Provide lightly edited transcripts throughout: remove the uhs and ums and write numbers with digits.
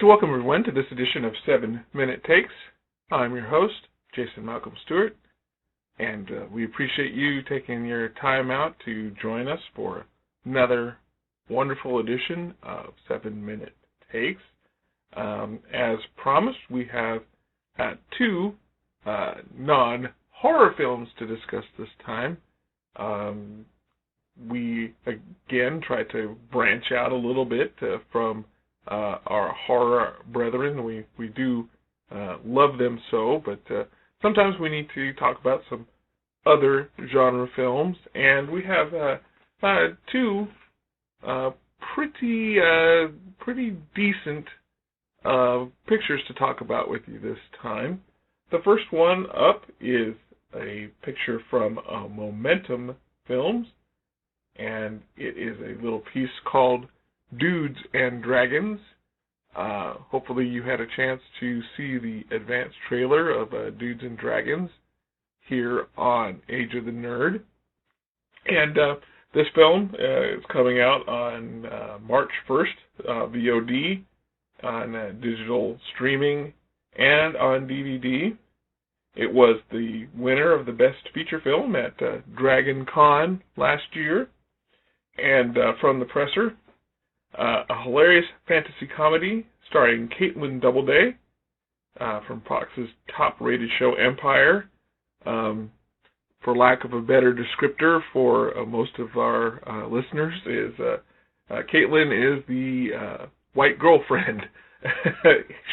like to welcome everyone to this edition of 7-Minute Takes. I'm your host, Jason Malcolm Stewart, and we appreciate you taking your time out to join us for another wonderful edition of 7-Minute Takes. As promised, we have two non-horror films to discuss this time. We, again, try to branch out a little bit from our horror brethren. We do love them so, but sometimes we need to talk about some other genre films, and we have two pretty decent pictures to talk about with you this time. The first one up is a picture from Momentum Films, and it is a little piece called Dudes and Dragons. Hopefully you had a chance to see the advanced trailer of Dudes and Dragons here on Age of the Nerd. And this film is coming out on March 1st, VOD, on digital streaming, and on DVD. It was the winner of the Best Feature Film at Dragon Con last year. And from the presser, a hilarious fantasy comedy starring Caitlin Doubleday from Fox's top-rated show Empire. For lack of a better descriptor for most of our listeners, is Caitlin is the white girlfriend,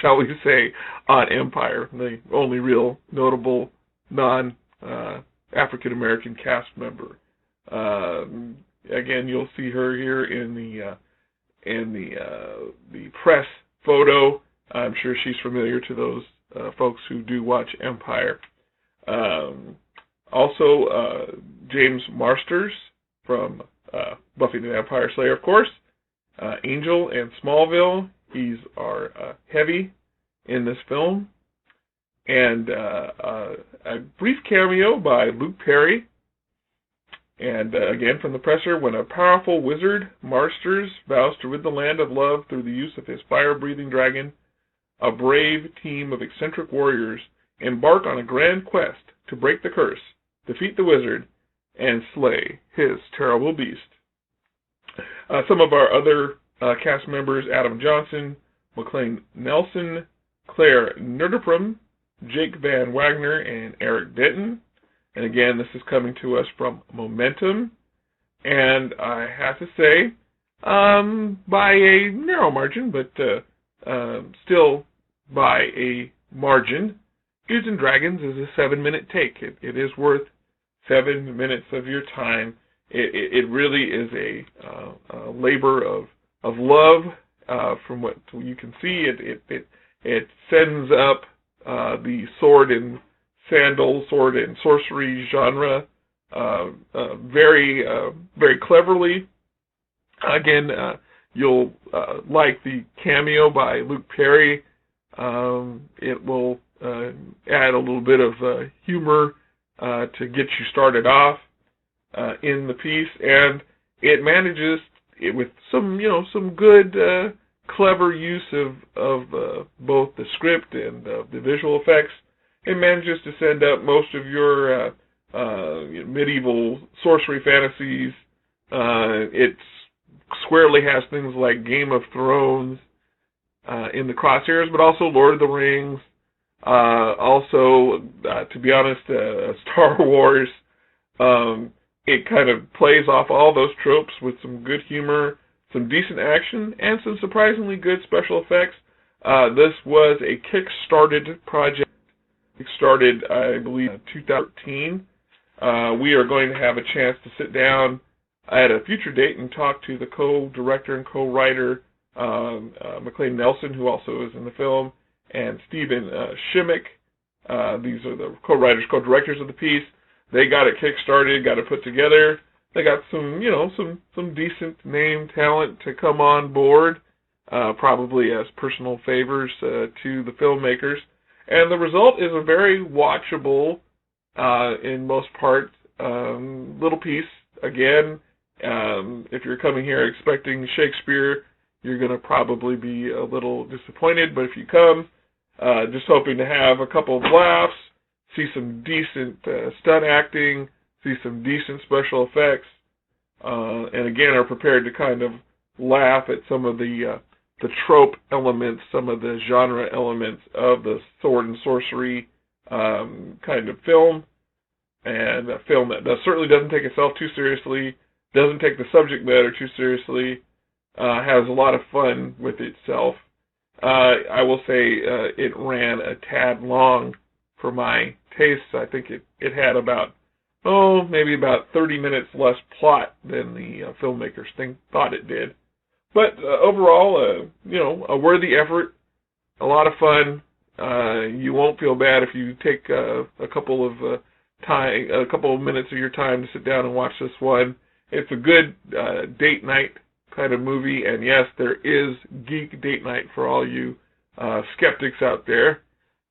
shall we say, on Empire, the only real notable non-African-American cast member. Again, you'll see her here in the press photo. I'm sure she's familiar to those folks who do watch Empire. Also, James Marsters from Buffy the Vampire Slayer, of course. Angel and Smallville. He's our Heavy in this film. And a brief cameo by Luke Perry. And again, from the presser, when a powerful wizard, Marsters, vows to rid the land of love through the use of his fire-breathing dragon, a brave team of eccentric warriors embark on a grand quest to break the curse, defeat the wizard, and slay his terrible beast. Some of our other cast members: Adam Johnson, McLean Nelson, Claire Nerdeprum, Jake Van Wagner, and Eric Denton. And again, this is coming to us from Momentum. And I have to say, by a narrow margin, but still by a margin, Dudes and Dragons is a 7-minute take. It is worth 7 minutes of your time. It really is a labor of love. From what you can see, it sends up the sword and sorcery genre very cleverly. Again, you'll like the cameo by Luke Perry. It will add a little bit of humor to get you started off in the piece, and it manages with some good clever use of both the script and the visual effects. It manages to send up most of your medieval sorcery fantasies. It squarely has things like Game of Thrones in the crosshairs, but also Lord of the Rings. To be honest, Star Wars. It kind of plays off all those tropes with some good humor, some decent action, and some surprisingly good special effects. This was a kick-started project. It started, I believe, 2013. We are going to have a chance to sit down at a future date and talk to the co-director and co-writer, McLean Nelson, who also is in the film, and Stephen Shimmick. These are the co-writers, co-directors of the piece. They got it kick-started, got it put together. They got some decent name talent to come on board, probably as personal favors to the filmmakers. And the result is a very watchable, in most part, little piece. Again, if you're coming here expecting Shakespeare, you're going to probably be a little disappointed. But if you come, just hoping to have a couple of laughs, see some decent stunt acting, see some decent special effects, and again are prepared to kind of laugh at some of the trope elements, some of the genre elements of the sword and sorcery kind of film, and a film that certainly doesn't take itself too seriously, doesn't take the subject matter too seriously, has a lot of fun with itself. I will say it ran a tad long for my tastes. I think it had about, maybe about 30 minutes less plot than the filmmakers thought it did. But overall, a worthy effort, a lot of fun. You won't feel bad if you take a couple of minutes of your time to sit down and watch this one. It's a good date night kind of movie, and yes, there is geek date night for all you skeptics out there.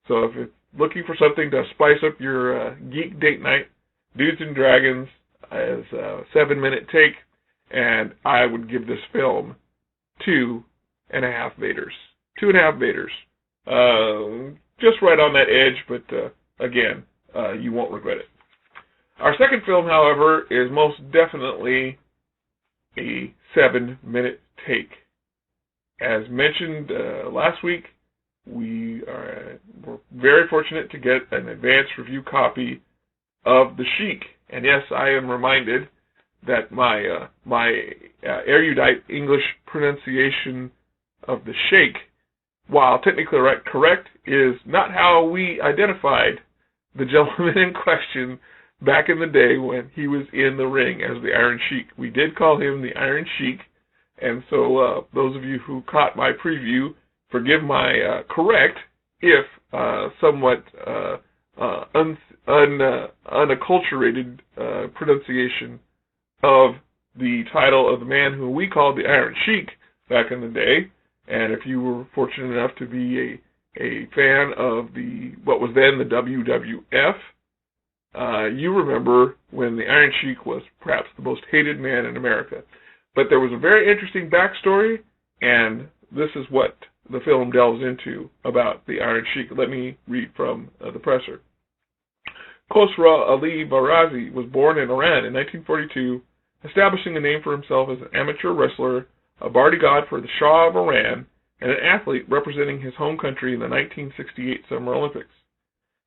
So if you're looking for something to spice up your geek date night, Dudes and Dragons is a 7-minute take, and I would give this film 2.5 Vaders. 2.5 Vaders. Just right on that edge, but again, you won't regret it. Our second film, however, is most definitely a 7-minute take. As mentioned last week, we're very fortunate to get an advanced review copy of the SHEIK. And yes, I am reminded that my erudite English pronunciation of the SHEIK, while technically correct, is not how we identified the gentleman in question back in the day when he was in the ring as the Iron Sheik. We did call him the Iron Sheik, and so those of you who caught my preview, forgive my correct, if somewhat unacculturated pronunciation of the title of the man who we called the Iron Sheik back in the day. And if you were fortunate enough to be a fan of what was then the WWF, you remember when the Iron Sheik was perhaps the most hated man in America. But there was a very interesting backstory, and this is what the film delves into about the Iron Sheik. Let me read from the presser. Khosrow Ali Barazi was born in Iran in 1942, establishing a name for himself as an amateur wrestler, a bodyguard for the Shah of Iran, and an athlete representing his home country in the 1968 Summer Olympics.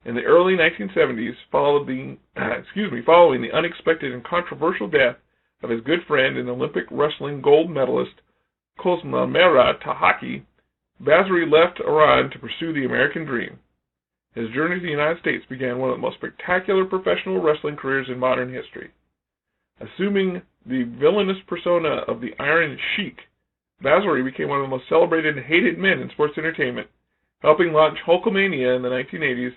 In the early 1970s, following the unexpected and controversial death of his good friend and Olympic wrestling gold medalist Kosmamera Tahaki, Basri left Iran to pursue the American dream. His journey to the United States began one of the most spectacular professional wrestling careers in modern history. Assuming the villainous persona of the Iron Sheik, Basri became one of the most celebrated and hated men in sports entertainment, helping launch Hulkamania in the 1980s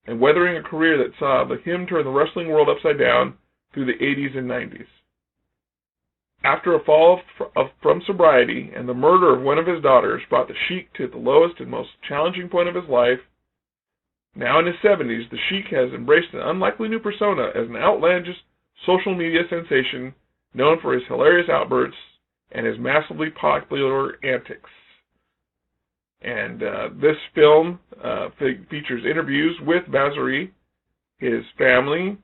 and weathering a career that saw him turn the wrestling world upside down through the 80s and 90s. After a fall from sobriety and the murder of one of his daughters brought the Sheik to the lowest and most challenging point of his life, now in his 70s, the Sheik has embraced an unlikely new persona as an outlandish social media sensation known for his hilarious outbursts and his massively popular antics. And this film features interviews with Basri, his family,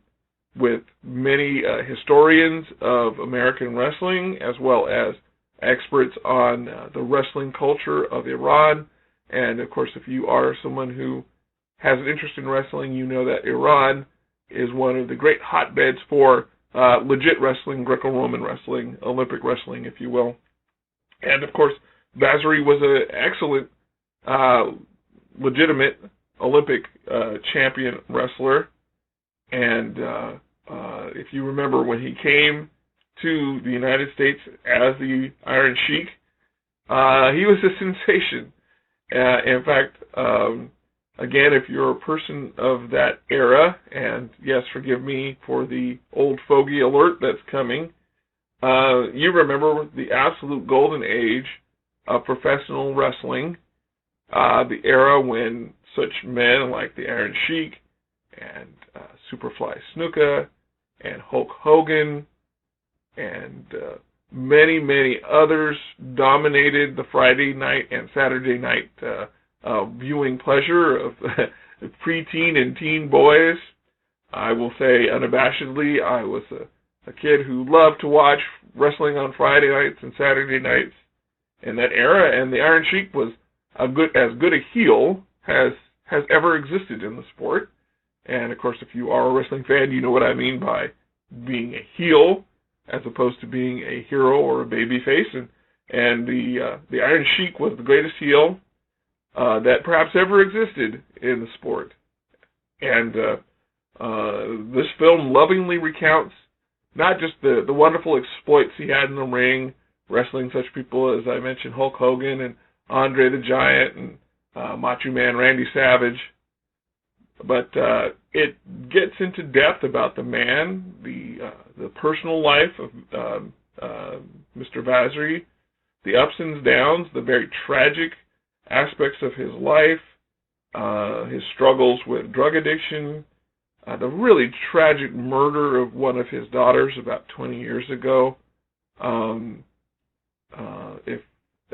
with many historians of American wrestling, as well as experts on the wrestling culture of Iran. And of course, if you are someone who has an interest in wrestling, you know that Iran is one of the great hotbeds for legit wrestling, Greco-Roman wrestling, Olympic wrestling, if you will. And of course, Basri was an excellent, legitimate Olympic champion wrestler. And if you remember, when he came to the United States as the Iron Sheik, he was a sensation. In fact, again, if you're a person of that era, and yes, forgive me for the old fogey alert that's coming, you remember the absolute golden age of professional wrestling, the era when such men like the Iron Sheik and Superfly Snuka and Hulk Hogan and Many, many others dominated the Friday night and Saturday night viewing pleasure of preteen and teen boys. I will say unabashedly, I was a kid who loved to watch wrestling on Friday nights and Saturday nights in that era, and the Iron Sheik was as good a heel has ever existed in the sport. And of course, if you are a wrestling fan, you know what I mean by being a heel as opposed to being a hero or a babyface. And the Iron Sheik was the greatest heel that perhaps ever existed in the sport. And this film lovingly recounts not just the wonderful exploits he had in the ring, wrestling such people as I mentioned, Hulk Hogan and Andre the Giant and Macho Man Randy Savage, but it gets into depth about the man, the personal life of Mr. Vaziri, the ups and downs, the very tragic aspects of his life, his struggles with drug addiction, the really tragic murder of one of his daughters about 20 years ago.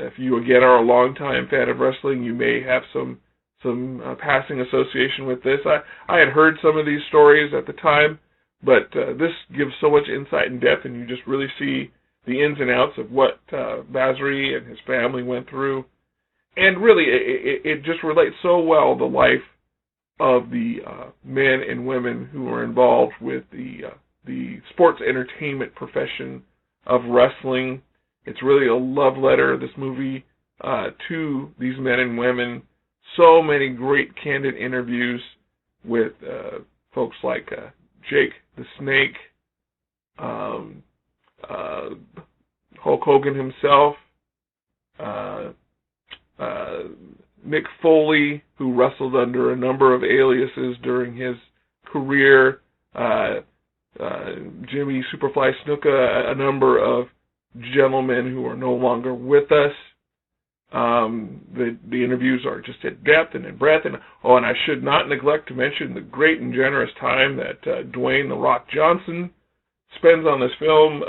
If you again are a longtime fan of wrestling, you may have some passing association with this. I had heard some of these stories at the time, but this gives so much insight and depth, and you just really see the ins and outs of what Vaziri and his family went through. And really, it just relates so well the life of the men and women who are involved with the sports entertainment profession of wrestling. It's really a love letter, this movie, to these men and women. So many great candid interviews with folks like Jake the Snake, Hulk Hogan himself, Mick Foley, who wrestled under a number of aliases during his career, Jimmy Superfly Snuka, a number of gentlemen who are no longer with us. The interviews are just at depth and in breadth, and I should not neglect to mention the great and generous time that Dwayne "The Rock" Johnson spends on this film.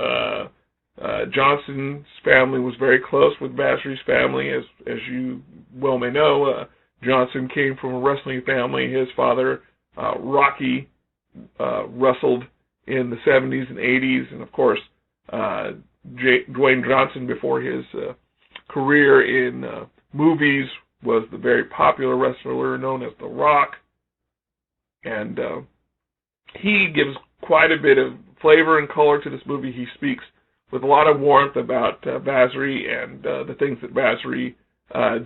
Johnson's family was very close with Vaziri's family, as you well may know. Johnson came from a wrestling family. His father, Rocky, wrestled in the 70s and 80s, and of course, Dwayne Johnson, before his career in movies, was the very popular wrestler known as The Rock. And he gives quite a bit of flavor and color to this movie. He speaks with a lot of warmth about Vaziri and the things that Vaziri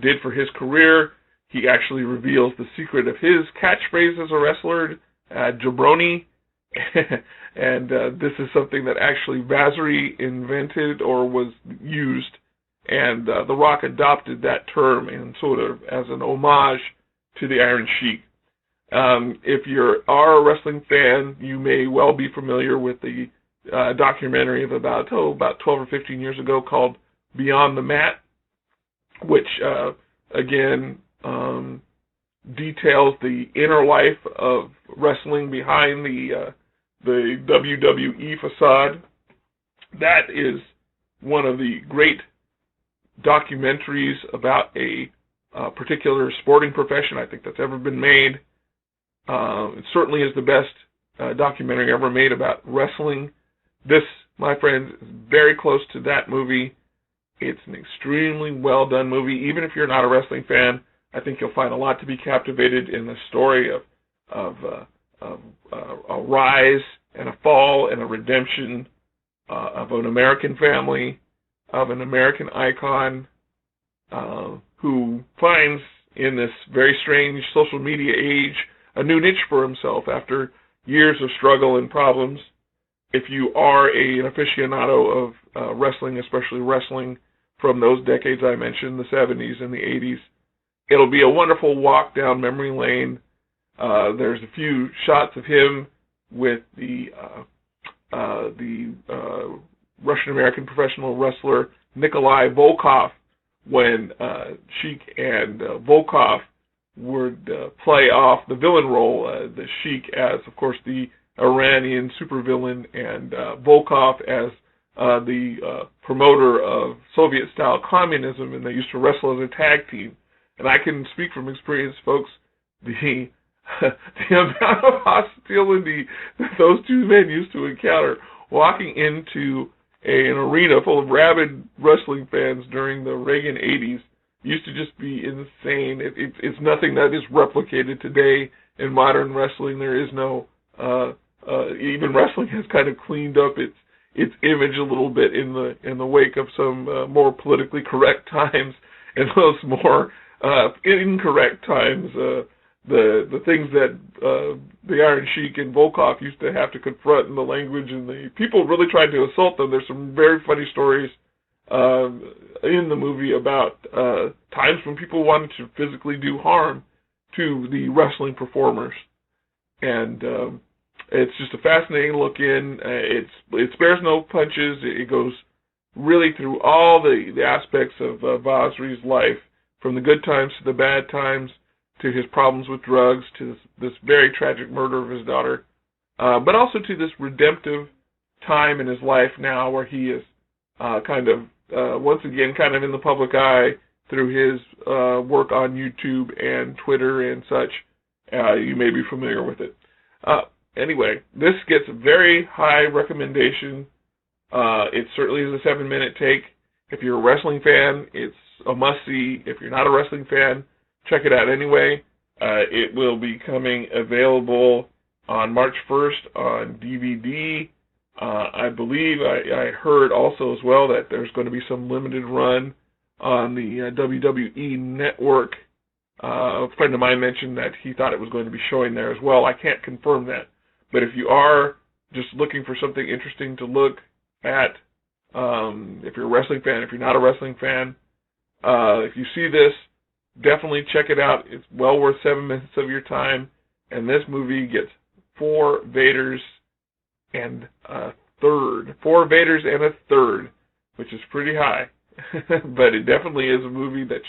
did for his career. He actually reveals the secret of his catchphrase as a wrestler, jabroni. And this is something that actually Vaziri invented or was used, and The Rock adopted that term and sort of as an homage to the Iron Sheik. If you are a wrestling fan, you may well be familiar with the documentary of about 12 or 15 years ago called Beyond the Mat, which again details the inner life of wrestling behind the WWE facade. That is one of the great documentaries about a particular sporting profession I think that's ever been made. It certainly is the best documentary ever made about wrestling. This, my friends, is very close to that movie. It's an extremely well done movie. Even if you're not a wrestling fan, I think you'll find a lot to be captivated in the story of a rise and a fall and a redemption of an American family, of an American icon who finds in this very strange social media age a new niche for himself after years of struggle and problems. If you are an aficionado of wrestling, especially wrestling from those decades I mentioned, the 70s and the 80s, it'll be a wonderful walk down memory lane. There's a few shots of him with the Russian-American professional wrestler Nikolai Volkov when SHEIK and Volkov would play off the villain role, the SHEIK as, of course, the Iranian supervillain, and Volkov as the promoter of Soviet-style communism, and they used to wrestle as a tag team. And I can speak from experience, folks, the the amount of hostility that those two men used to encounter walking into an arena full of rabid wrestling fans during the Reagan 80s used to just be insane. It's nothing that is replicated today in modern wrestling. There is no, even wrestling has kind of cleaned up its image a little bit in the wake of some more politically correct times, and those more incorrect times. The things that the Iron Sheik and Volkov used to have to confront in the language, and the people really tried to assault them. There's some very funny stories in the movie about times when people wanted to physically do harm to the wrestling performers, and it's just a fascinating look in. It spares no punches. It goes really through all the aspects of Vasri's life, from the good times to the bad times, to his problems with drugs, to this very tragic murder of his daughter, but also to this redemptive time in his life now where he is kind of, once again, kind of in the public eye through his work on YouTube and Twitter and such. You may be familiar with it. Anyway, this gets a very high recommendation. It certainly is a 7-minute take. If you're a wrestling fan, it's a must-see. If you're not a wrestling fan, check it out anyway. It will be coming available on March 1st on DVD. I believe I heard also as well that there's going to be some limited run on the WWE Network. A friend of mine mentioned that he thought it was going to be showing there as well. I can't confirm that. But if you are just looking for something interesting to look at, if you're a wrestling fan, if you're not a wrestling fan, if you see this, definitely check it out. It's well worth 7 minutes of your time. And this movie gets 4 Vaders and a third. 4 Vaders and a third, which is pretty high. But it definitely is a movie that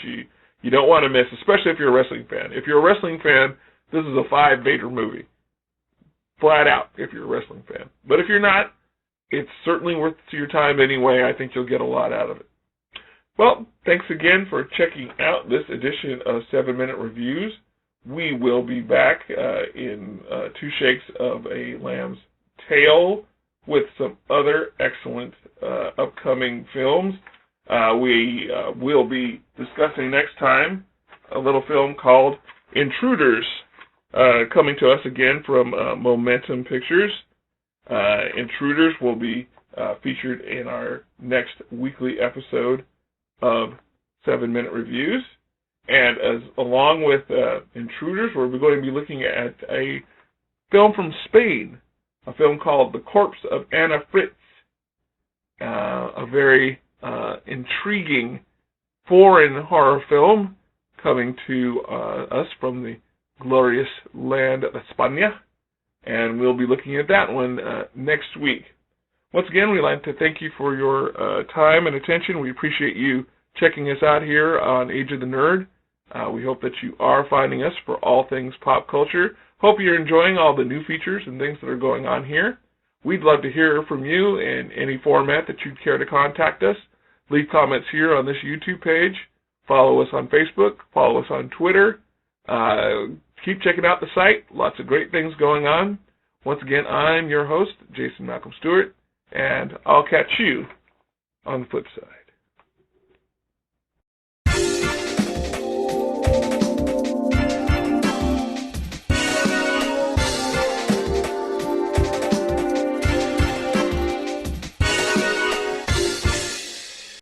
you don't want to miss, especially if you're a wrestling fan. If you're a wrestling fan, this is a 5 Vader movie. Flat out, if you're a wrestling fan. But if you're not, it's certainly worth your time anyway. I think you'll get a lot out of it. Well, thanks again for checking out this edition of 7-Minute Reviews. We will be back in 2 Shakes of a Lamb's Tail with some other excellent upcoming films. We will be discussing next time a little film called Intruders, coming to us again from Momentum Pictures. Intruders will be featured in our next weekly episode of 7-Minute Reviews. And along with Intruders, we're going to be looking at a film from Spain, a film called The Corpse of Anna Fritz, a very intriguing foreign horror film coming to us from the glorious land of España, and we'll be looking at that one next week. Once again, we'd like to thank you for your time and attention. We appreciate you checking us out here on Age of the Nerd. We hope that you are finding us for all things pop culture. Hope you're enjoying all the new features and things that are going on here. We'd love to hear from you in any format that you'd care to contact us. Leave comments here on this YouTube page. Follow us on Facebook. Follow us on Twitter. Keep checking out the site. Lots of great things going on. Once again, I'm your host, Jason Malcolm Stewart, and I'll catch you on the flip side.